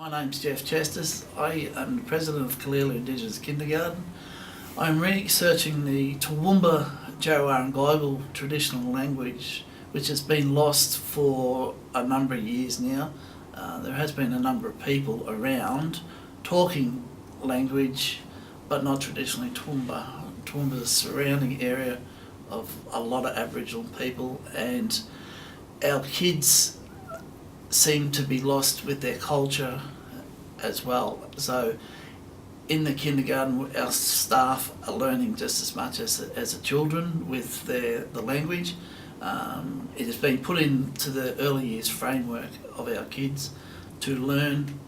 My name's Jeff Chestis. I am the president of Kalila Indigenous Kindergarten. I'm researching the Toowoomba, Jarowair and Giabal traditional language, which has been lost for a number of years now. There has been a number of people around talking language, but not traditionally Toowoomba. Toowoomba is a surrounding area of a lot of Aboriginal people, and our kids seem to be lost with their culture as well. So in the kindergarten, our staff are learning just as much as the children with the language. It has been put into the early years framework of our kids to learn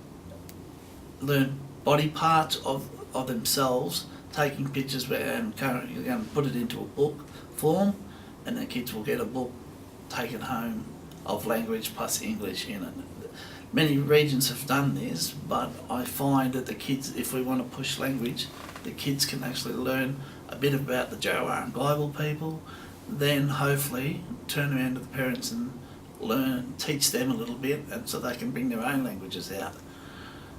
body parts of themselves, taking pictures and currently going to put it into a book form, and the kids will get a book taken home of language plus English in it. Many regions have done this, but I find that the kids, if we want to push language, the kids can actually learn a bit about the Jarowair and Giabal people, then hopefully turn around to the parents and teach them a little bit, and so they can bring their own languages out.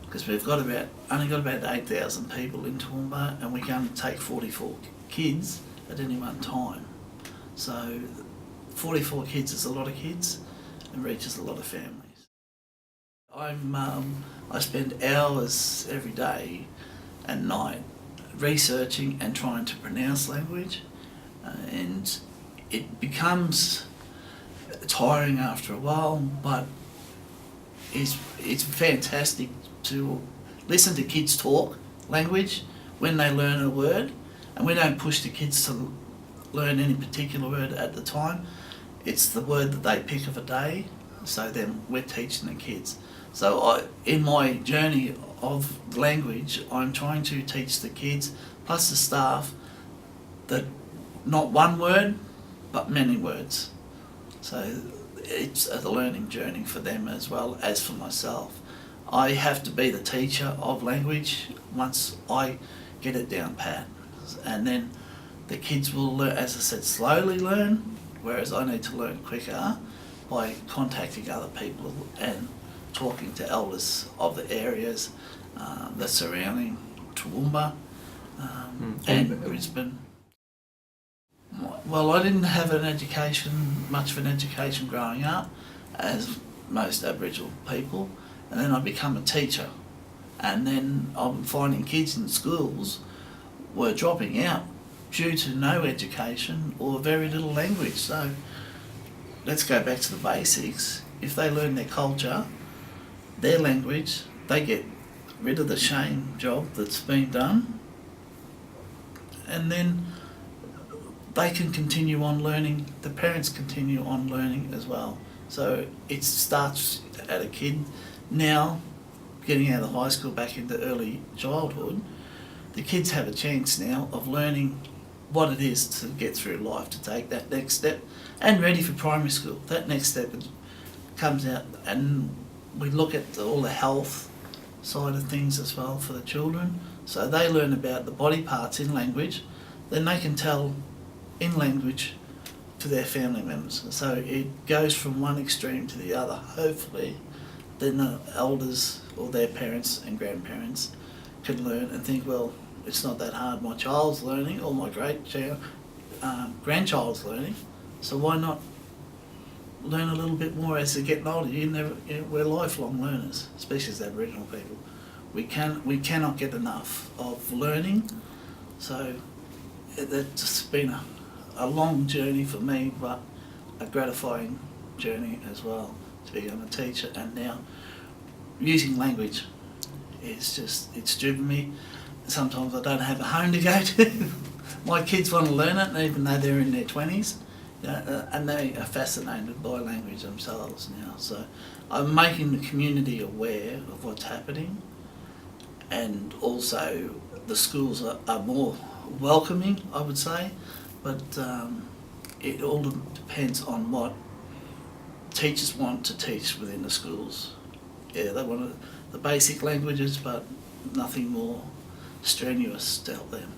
Because we've only got about 8,000 people in Toowoomba, and we can only take 44 kids at any one time. So 44 kids is a lot of kids and reaches a lot of families. I spend hours every day and night researching and trying to pronounce language, and it becomes tiring after a while, but it's fantastic to listen to kids talk language when they learn a word, and we don't push the kids to learn any particular word at the time. It's the word that they pick of a day, so then we're teaching the kids. So in my journey of language, I'm trying to teach the kids plus the staff that not one word but many words. So it's a learning journey for them as well as for myself. I have to be the teacher of language once I get it down pat, and then the kids will learn, as I said, slowly learn, whereas I need to learn quicker by contacting other people and talking to elders of the areas that surrounding Toowoomba and Brisbane. Well, I didn't have much of an education growing up, as most Aboriginal people, and then I become a teacher, and then I'm finding kids in schools were dropping out due to no education or very little language. So let's go back to the basics. If they learn their culture, their language, they get rid of the shame job that's been done, and then they can continue on learning, the parents continue on learning as well. So it starts at a kid now, getting out of high school back into early childhood. The kids have a chance now of learning what it is to get through life, to take that next step, and ready for primary school. That next step comes out, and we look at all the health side of things as well for the children. So they learn about the body parts in language, then they can tell in language to their family members. So it goes from one extreme to the other. Hopefully then the elders or their parents and grandparents can learn and think, well, it's not that hard. My child's learning, or my grandchild's learning, so why not learn a little bit more as they're getting older? We're lifelong learners, especially as Aboriginal people. We cannot get enough of learning. So it's been a long journey for me, but a gratifying journey as well to become a teacher. And now using language it's driven me. Sometimes I don't have a home to go to. My kids want to learn it, even though they're in their 20s, and they are fascinated by language themselves now. So I'm making the community aware of what's happening, and also the schools are more welcoming, I would say, but it all depends on what teachers want to teach within the schools. Yeah, they want the basic languages, but nothing more strenuous to help them.